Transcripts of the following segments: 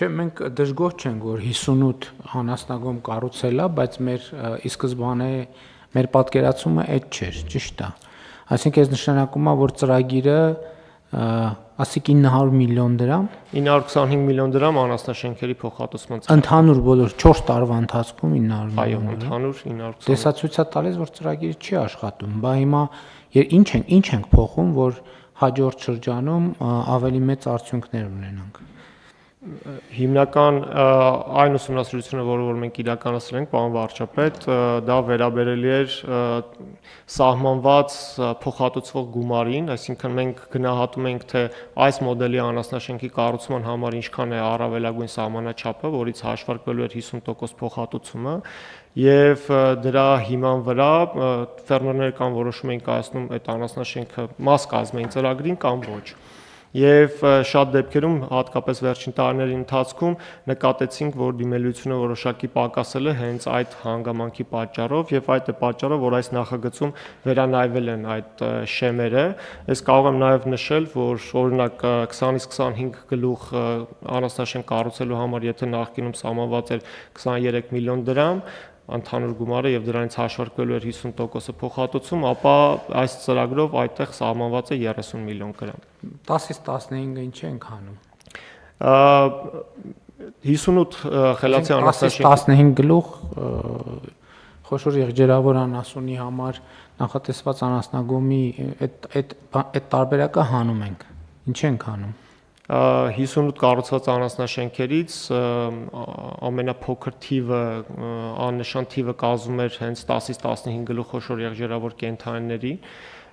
Չէ, մենք դժգոհ չենք, որ 58 անասնագոմ կառուցել է, բայց մեր ի սկզբանե մեր պատկերացումը այդ չէր, ճիշտ է։ Այսինքն այս նշանակում է, որ ծրագիրը ասիկ 900 միլիոն դրամ 925 միլիոն դրամ անասնաշենքերի փոխհատուցման ընդհանուր բոլոր 4 տարվա ընթացքում 900 այո, միլիոն ընդհանուր 920։ Դեսա ցույց է տալիս, որ ծրագիրը չի աշխատում։ Բա հիմա ինչ ենք փոխում, որ հաջորդ շրջանում ավելի մեծ արդյունքներ ունենանք։ Հիմնական այն ուսումնասիրությունը, որը մենք իրականացրել ենք, պարոն վարչապետ, դա վերաբերելի էր սահմանված փոխհատուցվող գումարին, այսինքն մենք գնահատում ենք, թե այս մոդելի անասնաշենքի կառուցման համար ինչքան է առավելագույն սահմանաչափը, որից հաշվարկվելու էր 50% փոխհատուցումը, եւ դրա հիման վրա ֆերմերները կամ որոշում էին կայացնում այդ անասնաշենքը մաս կազմային ծրագրին կամ ոչ։ Եվ շատ դեպքերում, հատկապես վերջին տարիների ընթացքում նկատեցինք, որ դիմելությունը որոշակի պակասել է հենց այդ հանգամանքի պատճառով եւ այդ է պատճառը, որ այս նախագծում վերանայվել են այդ շեմերը։ Ես կարող եմ նաեւ նշել, որ օրինակ 20-ից 25 գլուխ անասնաշենք կառուցելու համար, եթե նախկինում սահմանված էր 23 միլիոն դրամ ընդհանուր գումարը եւ դրանից հաշվարկվելու էր 50% փոխհատուցում, ապա այս ծրագրով այդտեղ սահմանված է 30 միլիոն դրամ։ 10-ից 15-ը ինչ ենք անում։ 58 խելացի անասնաշենք 15 գլուխ խոշոր եղջերավոր անասունի համար նախատեսված անասնագոմի այդ տարբերակը հանում ենք։ Ինչ ենք հանում։ 58 կառուցված անասնաշենքերից ամենափոքր թիվը աննշան թիվը կազմում էր հենց 10-ից 15 գլուխ խոշոր եղջերավոր կենդանիների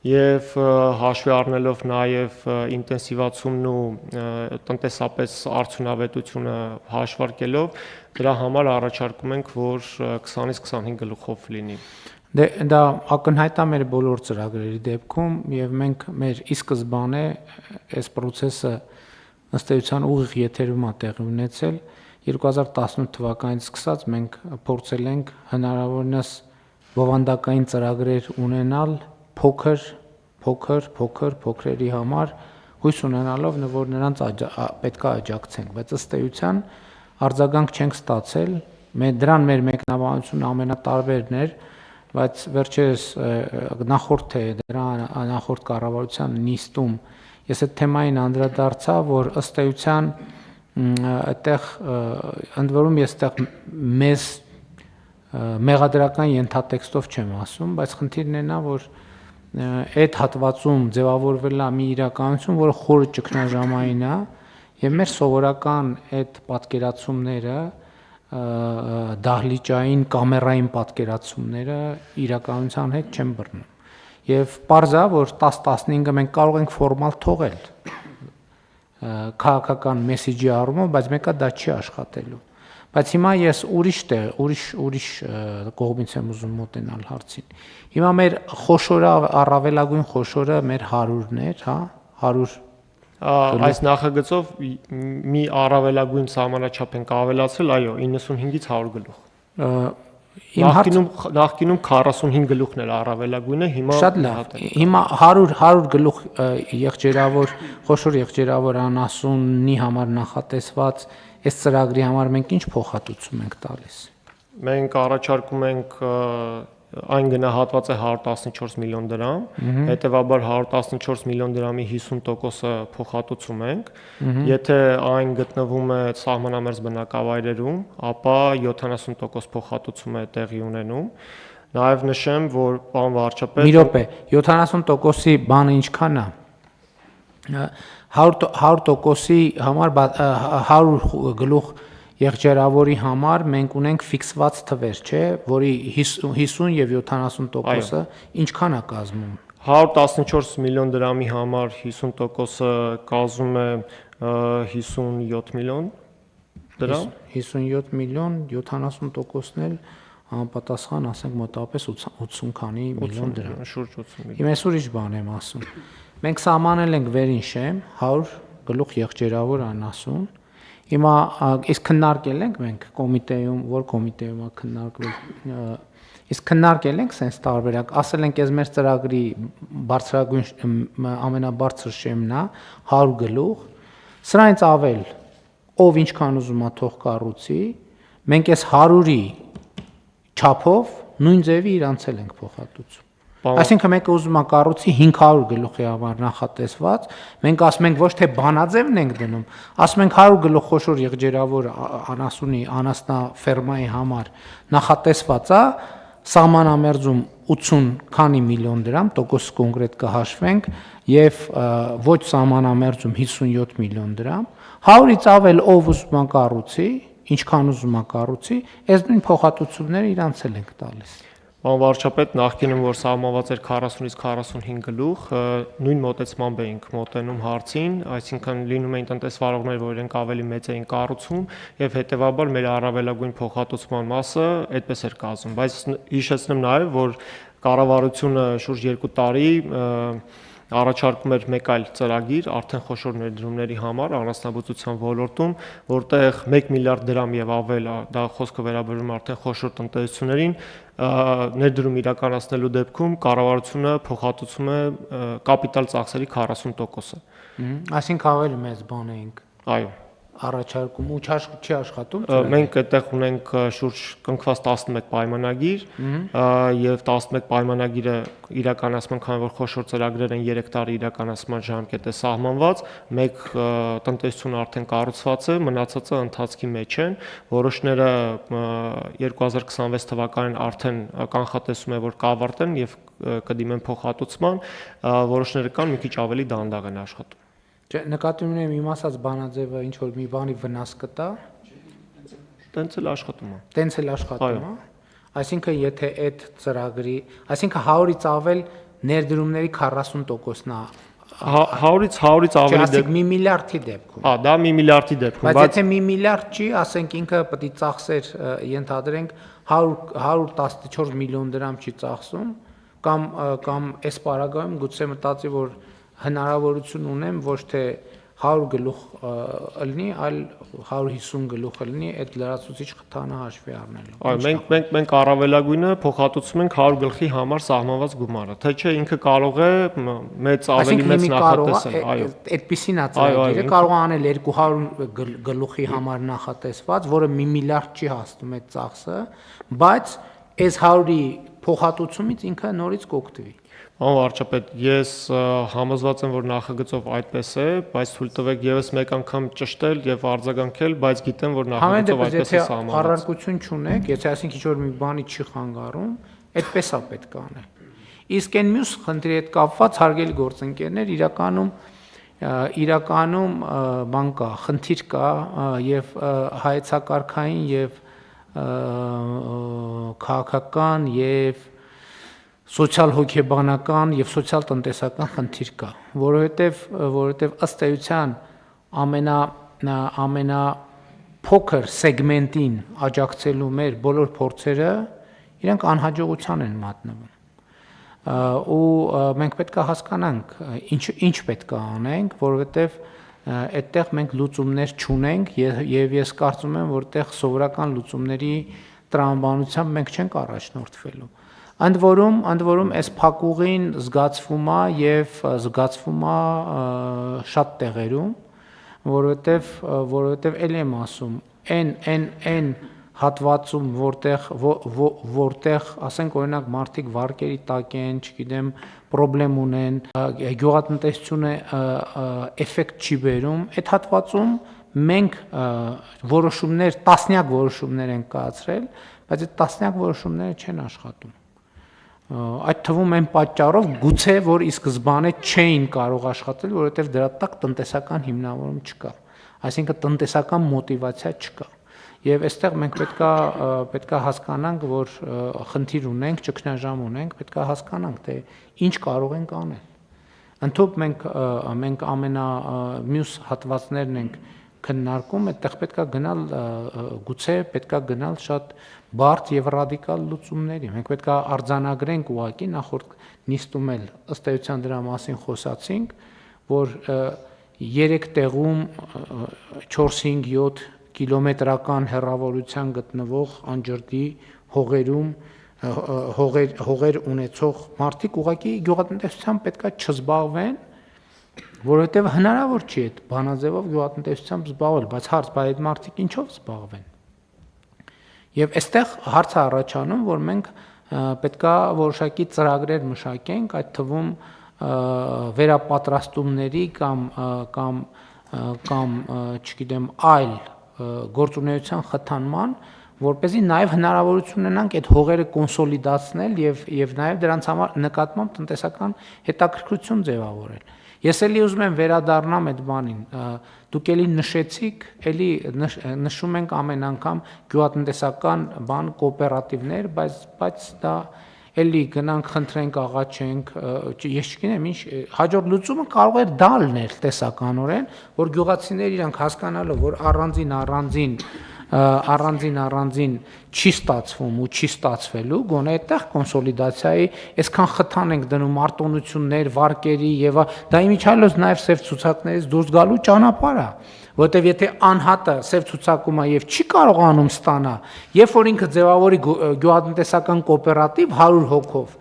եւ հաշվի առնելով նաեւ ինտենսիվացումն ու տնտեսապես արդյունավետությունը հաշվարկելով դրա համար առաջարկում ենք, որ 20-ից 25 գլուխով լինի։ Դա ակնհայտ է մեր բոլոր ծրագրերի դեպքում եւ մենք մեր ի սկզբանե այս process-ը ըստ էության ուղիղ եթերում է տեղի ունեցել 2018 թվականից սկսած մենք փորձել ենք հնարավորինս բովանդակային ծրագրեր ունենալ փոքրերի համար հույս ունենալով որ նրանց պետք է աջակցենք, բայց ըստ էության արձագանք չենք ստացել, դրան մեր մեկնաբանությունը ամենատարբերն էր, բայց վերջերս նախորդ կառավարության նիստում ես այդ թեմային անդրադարձա, որ ըստ էության այդտեղ ընդ որում ես այդտեղ մեզ մեղադրական ենթատեքստով չեմ ասում, բայց խնդիրն է նա, որ այդ հատվածում ձևավորվել է մի իրականություն, որը խորը ճգնաժամային է, եւ մեր սովորական այդ պատկերացումները դահլիճային կամերային պատկերացումները իրականության հետ չեն բռնում։ Եվ պարզ է, որ 10-15-ը մենք կարող ենք ֆորմալ թողել քաղաքական մեսեջի առումով, բայց մեկը դա չի աշխատելու։ Բայց հիմա ես ուրիշ կողմից եմ ուզում մոտենալ հարցին։ Հիմա մեր խոշորը առավելագույն խոշորը մեր 100-ն էր, հա, 100 այս նախագծով մի առավելագույն սահմանաչափ ենք ավելացրել, այո, 95-ից 100 գլուխ։ Նախկինում 45 գլուխն էր առավելագույնը, հիմա շատ լավ։ Հիմա 100 գլուխ խոշոր եղջերավոր անասունի համար նախատեսված այս ծրագրի համար մենք ինչ փոխհատուցում ենք տալիս։ Մենք առաջարկում ենք այն գնահատված է 114 միլիոն դրամ, հետևաբար 114 միլիոն դրամի 50%-ը փոխհատուցում ենք, եթե այն գտնվում է սահմանամերձ բնակավայրերում, ապա 70% փոխհատուցում է տեղի ունենում։ Նաև նշեմ, որ պարոն վարչապետ Մի րոպե, 70%-ի բանը ինչքան է։ 100%-ի համար 100 գլուխ եղջերավորի համար մենք ունենք ֆիքսված թվեր, չէ, որի 50 եւ 70%-ը ինչքան է կազմում։ 114 միլիոն դրամի համար 50%-ը կազմում է 57 միլիոն դրամ։ 57 միլիոն, 70%-ն էլ համապատասխան, ասենք մոտավորապես 80 քանի միլիոն դրամ։ Շուրջ 80 միլիոն։ Հիմա ես ուրիշ բան եմ ասում։ Մենք սահմանել ենք վերին շեմ 100 գլուխ եղջերավոր անասուն։ Հիմա իսկ քննարկել ենք մենք կոմիտեում, որ կոմիտեում է քննարկվել, իսկ քննարկել ենք sense տարբերակ, ասել ենք, ես մեր ծրագրի բարձրագույն ամենաբարձր շեմն է 100 գլուխ, սրանից ավել ով ինչքան ուզում է թող կառուցի, մենք այս 100-ի չափով նույն ձևի իրանց էլ ենք փոխհատուցում։ Այսինքն մեկը ուզում է կառուցի 500 գլուխի համար նախատեսված, մենք ասում ենք ոչ թե բանաձևն ենք դնում, ասում ենք 100 գլուխ խոշոր եղջերավոր անասունի անասնաֆերմայի համար նախատեսված է, սահմանամերձում 80 քանի միլիոն դրամ, տոկոս կոնկրետ կհաշվենք, եւ ոչ սահմանամերձում 57 միլիոն դրամ, 100-ից ավել ով ուզում է կառուցի, ինչքան ուզում է կառուցի, այս նույն փոխհատուցումները իրանց էլ ենք տալիս։ Պարոն վարչապետ, նախկինում որ սահմանված էր 40-ից 45 գլուխ, նույն մոտեցմամբ էինք մոտենում հարցին, այսինքն լինում էին տնտեսվարողներ, որ իրենք ավելի մեծ էին կառուցում, եւ հետեւաբար մեր առավելագույն փոխհատուցման մասը այդպես էր կազմում, բայց հիշեցնեմ նաեւ, որ կառավարությունը շուրջ 2 տարի առաջարկում էր մեկ այլ ծրագիր արդեն խոշոր ներդրումների համար անասնաբուծության ոլորտում, որտեղ 1 միլիարդ դրամ եւ ավել, դա խոսքը վերաբերում արդեն խոշոր տնտեսություններին, ներդրում իրականացնելու դեպքում կառավարությունը փոխհատուցում է կապիտալ ծախսերի 40%-ը։ Այսինքն ավելի մեծ բան էինք։ Այո։ Առաջարկում ու չի աշխատում։ Մենք այդտեղ ունենք շուրջ կնքված 11 պայմանագիր եւ 11 պայմանագիրը իրականացման, քանի որ խոշոր ծրագրեր են 3 տարի իրականացման ժամկետ է սահմանված, մեկ տնտեսություն արդեն կառուցված է, մնացածը ընթացքի մեջ են, որոշները 2026 թվականին արդեն կանխատեսում է, որ կավարտեն եւ կդիմեն փոխհատուցման, որոշները կան մի քիչ ավելի դանդաղ են աշխատում։ Նկատի ունեմ իմ ասած բանաձևը ինչ որ մի բանի վնաս կտա, տենց էլ աշխատում է։ Տենց էլ աշխատում է։ Այսինքն եթե այդ ծրագրի, այսինքն 100-ից ավել ներդրումների 40%-ն է 100-ից ավելի դեպքում 1 միլիարդի դեպքում։ Դա 1 միլիարդի դեպքում, բայց եթե 1 միլիարդ չի, ասենք ինքը պետք է ծախսեր ենթադրենք 114 միլիոն դրամ չի ծախսում, կամ այս պարագայում գուցե մտածի, որ հնարավորություն ունեմ ոչ թե 100 գլուխ ըլնի, այլ 150 գլուխ ըլնի այդ լրացուցիչ խթանը հաշվի առնելով։ Այո, մենք առավելագույնը փոխհատուցում ենք 100 գլխի համար սահմանված գումարը, թե չէ ինքը կարող է մեծ ավելի մեծ նախատեսել, այո։ Այդպիսին է ծրագիրը, կարող է անել 200 գլուխի համար նախատեսված, որը 1 միլիարդ չի հասնում այդ ծախսը, բայց այս 100-ի փոխհատուցումից ինքը նորից կօգտվի։ Պարոն վարչապետ, ես համոզված եմ, որ նախագծով այդպես է, բայց թույլ տվեք եւս մեկ անգամ ճշտել եւ արձագանքել, բայց գիտեմ, որ նախագծով այդպես է սահմանված։ Առարկություն չունեք, եթե ասենք ինչ-որ մի բանի չի խանգարում, այդպես է պետք է անել։ Իսկ այն մյուս խնդրի հետ կապված հարգելի գործընկերներ, իրականում բան կա, խնդիր կա եւ հայեցակարգային եւ քաղաքական եւ սոցիալ-հոգեբանական եւ սոցիալ-տնտեսական խնդիր կա, որովհետեւ ըստ էության ամենափոքր սեգմենտին աջակցելու մեր բոլոր փորձերը իրենք անհաջողության են մատնվում։ Ու մենք պետք է հասկանանք ինչ պետք է անենք, որովհետեւ այդտեղ մենք լուծումներ չունենք եւ ես կարծում եմ, որ այդտեղ սովորական լուծումների տրամաբանությամբ մենք չենք առաջնորդվելու։ Ընդ որում այս փակուղին զգացվում է եւ զգացվում է շատ տեղերում, որովհետեւ ելի եմ ասում, այն հատվածում, որտեղ ասենք օրինակ մարդիկ վարկերի տակ են, չգիտեմ, խնդրեմ ունեն, գյուղատնտեսությունը էֆեկտ չի բերում, այդ հատվածում մենք տասնյակ որոշումներ ենք կայացրել, բայց այդ տասնյակ որոշումները չեն աշխատում։ Այդ թվում են պատճառով գուցե որ ի սկզբանե չէին կարող աշխատել, որովհետև դրա տակ տնտեսական հիմնավորում չկա, այսինքն տնտեսական մոտիվացիա չկա։ Եվ այստեղ մենք պետք է հասկանանք, որ խնդիր ունենք, ճգնաժամ ունենք, պետք է հասկանանք, թե ինչ կարող ենք անել։ Ընդհանուր մենք մյուս հատվածներն ենք քննարկում, այդտեղ պետք է գնալ գուցե պետք է գնալ շատ բարդ եւ ռադիկալ լուծումների։ Մենք պետք է արձանագրենք ուղղակի նախորդ նիստում էլ ըստ էության դրա մասին խոսացինք, որ 3 տեղում 4-5-7 կիլոմետրական հեռավորության գտնվող անջրդի հողերում հողեր ունեցող մարդիկ ուղղակի գյուղատնտեսությամբ պետք է չզբաղվեն Որովհետև հնարավոր չի այդ բանաձևով գյուղատնտեսությամբ զբաղվել, բայց հարց բայ այդ մարդիկ ինչով զբաղվեն։ Եվ այստեղ հարցը առաջանում, որ մենք պետքա որոշակի ծրագրեր մշակենք, այդ թվում վերապատրաստումների կամ չգիտեմ այլ գործունեության խթանման, որպեսզի նաև հնարավորություն ունենանք այդ հողերը կոնսոլիդացնել եւ նաև դրանց համար նկատմամբ տնտեսական հետաքրքրություն ձևավորել։ Ես էլի ուզում եմ վերադառնամ այդ բանին։ Դուք էլի նշեցիք, էլի նշում ենք ամեն անգամ գյուղատնտեսական բան կոոպերատիվներ, բայց դա էլի գնանք խնդրենք աղաչենք, ես չգիտեմ ինչ հաջորդ լուծումը կարող է դա լինել տեսականորեն, որ գյուղացիները իրանք հասկանալով, որ առանձին չի ստացվում ու չի ստացվելու, գոնե այդտեղ կոնսոլիդացիայի այսքան խթան ենք դնում արտոնություններ, վարկերի եւ դա իմիջիալոց նաեւ սև ցուցակներից դուրս գալու ճանապարհ է, որտեվ եթե անհատը սև ցուցակում է եւ չի կարողանում ստանա, երբ որ ինքը ձևավորի գյուղատնտեսական կոոպերատիվ 100 հոգով,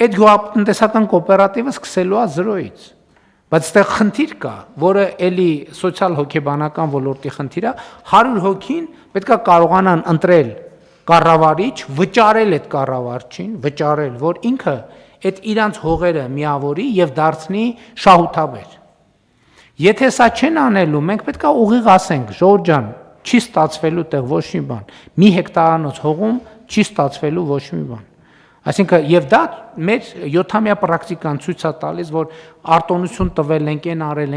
այդ գյուղատնտեսական կոոպերատիվը սկսելու է 0-ից։ Բայց այստեղ խնդիր կա, որը էլի սոցիալ հոգեբանական ոլորտի խնդիր է, 100 հոգին պետք է կարողանան ընտրել կառավարիչ, վճարել այդ կառավարչին, վճարել, որ ինքը այդ իրանց հողերը միավորի եւ դարձնի շահութաբեր։ Եթե սա չեն անելու, մենք պետք է ուղիղ ասենք, Ժորժ ջան, չի ստացվելու տեղ ոչ մի բան։ Մի հեկտարանոց հողում չի ստացվելու ոչ մի բան։ Այսինքն եւ դա մեր 7-ամյա պրակտիկան ցույց է տալիս, որ արտոնություն տվել ենք, արել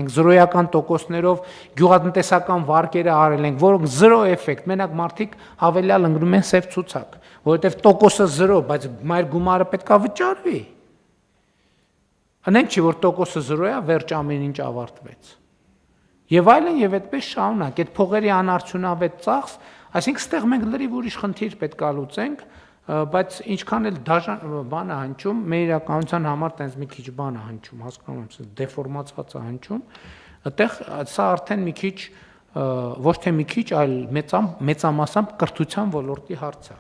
ենք, զրոյական տոկոսներով գյուղատնտեսական վարկերը արել ենք, որոնք 0 էֆեկտ, մենակ մարդիկ ավելյալ ընկնում են սև ցուցակ, որովհետեւ տոկոսը 0, բայց մայր գումարը պետքա վճարվի։ Անենք չի, որ տոկոսը 0 է, վերջ ամեն ինչ ավարտվեց։ Եւ այլն եւ այդպես շարունակ, այդ փողերի անարդյունավետ ծախս, այսինքն ստեղ մենք լրիվ ուրիշ խնդիր պետքա լուծենք, բայց ինչքան էլ դաժան բան է հնչում, մեր իրականության համար տենց մի քիչ բան է հնչում, հասկանում եմ, դեֆորմացված է հնչում, այդտեղ սա արդեն մի քիչ ոչ թե մի քիչ, այլ մեծամասամբ կրթության ոլորտի հարց է։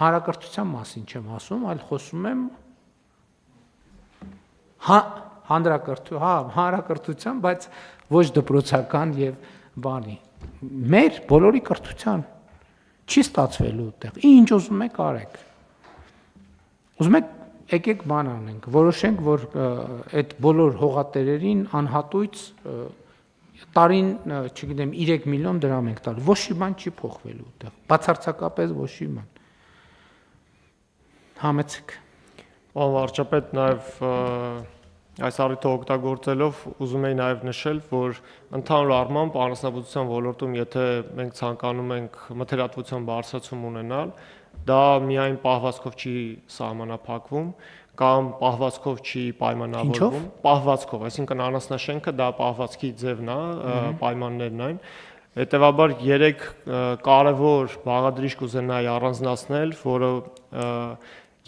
Հանրակրթության մասին չեմ ասում, այլ խոսում եմ հանրակրթության, բայց ոչ դպրոցական եւ բանի։ Մեր բոլորի կրթության չի ստացվելու այդտեղ։ Ինչ ուզում եք արեք։ Ուզում եք եկեք բան անենք, որոշենք, որ այդ բոլոր հողատերերին անհատույց տարին, չգիտեմ, 3 միլիոն դրամ ենք տալու։ Ոչ մի բան չի փոխվելու այդտեղ։ Բացարձակապես ոչ մի բան։ Համեցեք։ Պարոն վարչապետ, նաև այս առիթը օգտագործելով ուզում եի նաև նշել, որ ընդհանուր առմամբ անասնաբուծության ոլորտում, եթե մենք ցանկանում ենք մթերատվության բարձրացում ունենալ, դա միայն պահվածքով չի սահմանափակվում կամ պահվածքով չի պայմանավորվում, պահվածքով, այսինքն անասնաշենքը դա պահվածքի ձևն է, պայմաններն այն։ Հետևաբար 3 կարևոր բաղադրիչ կուզենայի առանձնացնել, որը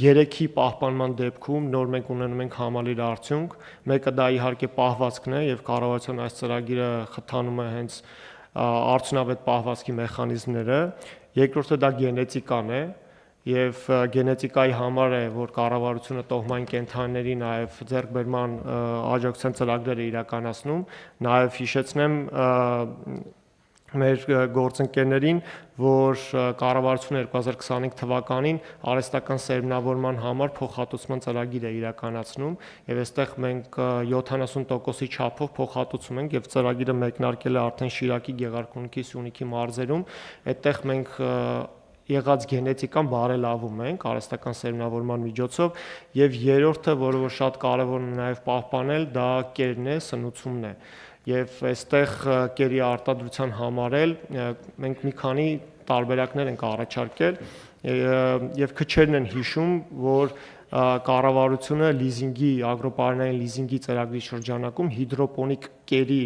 3-ի պահպանման դեպքում նոր մենք ունենում ենք համալիր արդյունք, մեկը դա իհարկե պահվածքն է եւ կառավարության այս ծրագիրը խթանում է հենց արդյունավետ պահվածքի մեխանիզմները, երկրորդը դա գենետիկան է եւ գենետիկայի համար է, որ կառավարությունը տոհմային կենդանիների նաեւ ձեռքբերման աջակցության ծրագրեր է իրականացնում, նաեւ հիշեցնեմ մեր գործընկերներին, որ կառավարությունը 2025 թվականին արհեստական սերմնավորման համար փոխհատուցման ծրագիր է իրականացնում եւ այստեղ մենք 70%-ի չափով փոխհատուցում ենք եւ ծրագիրը մեկնարկել է արդեն Շիրակի, Գեղարքունիքի, Սյունիքի մարզերում, այդտեղ մենք եղած գենետիկան բարելավում ենք արհեստական սերմնավորման միջոցով եւ երրորդը, որը որ շատ կարեւոր է նաեւ պահպանել, դա կերն է, սնուցումն է։ Եվ այստեղ կերի արտադրության համար էլ մենք մի քանի տարբերակներ ենք առաջարկել եւ քչերն են հիշում, որ կառավարությունը լիզինգի, ագրոպարենային լիզինգի ծրագրի շրջանակում հիդրոպոնիկ կերի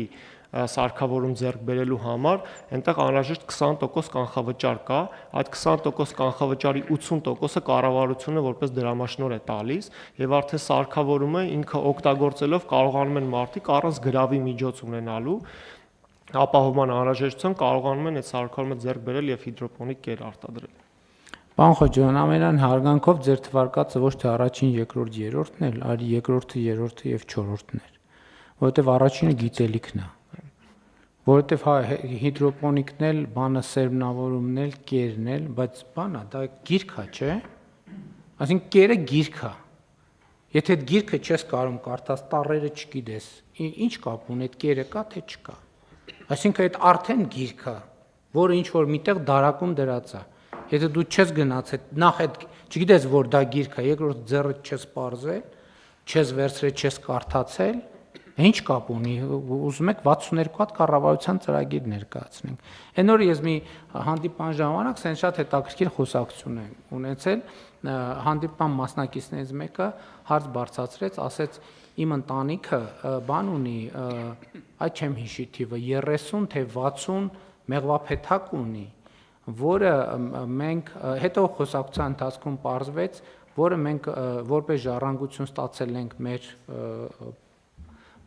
սարքավորում ձեռք բերելու համար այնտեղ անհրաժեշտ 20% կանխավճար կա, այդ 20% կանխավճարի 80%-ը կառավարությունը որպես դրամաշնոր է տալիս եւ արդեն սարքավորումը ինքը օգտագործելով կարողանում են մարդիկ առանց գրավի միջոց ունենալու ապահովման անհրաժեշտություն կարողանում են այդ սարքավորումը ձեռք բերել եւ հիդրոպոնիկ կեր արտադրել։ Պարոն Խոջյան, ամենայն հարգանքով ձեր թվարկածը ոչ թե առաջին, երկրորդ, երրորդն էլ, այլ երկրորդը, երրորդը եւ չորրորդն էր, որովհետեւ առաջինը գիտելիքն է, որովհետեւ հա հիդրոպոնիկն էլ, բանը սերմնավորումն էլ, կերն էլ, բայց բանա դա գիրք է, չէ՞։ Այսինքն կերը գիրք է։ Եթե այդ գիրքը չես կարող կարդաս, տառերը չգիտես, ինչ կապ ունի, այդ կերը կա թե չկա։ Այսինքն այդ արդեն գիրք է, որը ինչ որ միտեղ դարակում դրած է։ Եթե դու չես գնաց այդ նախ այդ չգիտես որ դա գիրք է, երկրորդ ձեռը չես պարզել, չես վերցրել, չես կարդացել, ինչ կապ ունի, ուզում եք 62 հատ կառավարության ծրագիր ներկայացնենք։ Այն օրը ես մի հանդիպան ժամանակ սեն շատ հետաքրքիր խոսակցություն եմ ունեցել, հանդիպան մասնակիցներից մեկը հարց բարձրացրեց, ասեց իմ ընտանիքը բան ունի, այդ չեմ հիշի թիվը 30 թե 60 մեղվափեթակ ունի, որը մենք հետո խոսակցության ընթացքում պարզվեց, որը մենք որպես ժառանգություն ստացել ենք մեր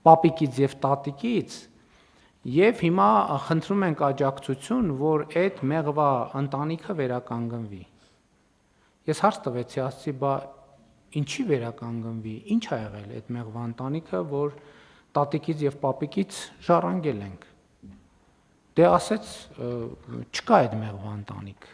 պապիկից եւ տատիկից եւ հիմա խնդրում ենք աջակցություն, որ այդ մեղվա ընտանիքը վերականգնվի։ Ես հարց տվեցի, ասացի, բա ինչի վերականգնվի, ինչ ա եղել այդ մեղվա ընտանիքը, որ տատիկից եւ պապիկից ժառանգել ենք։ Դե ասեց, չկա այդ մեղվա ընտանիք։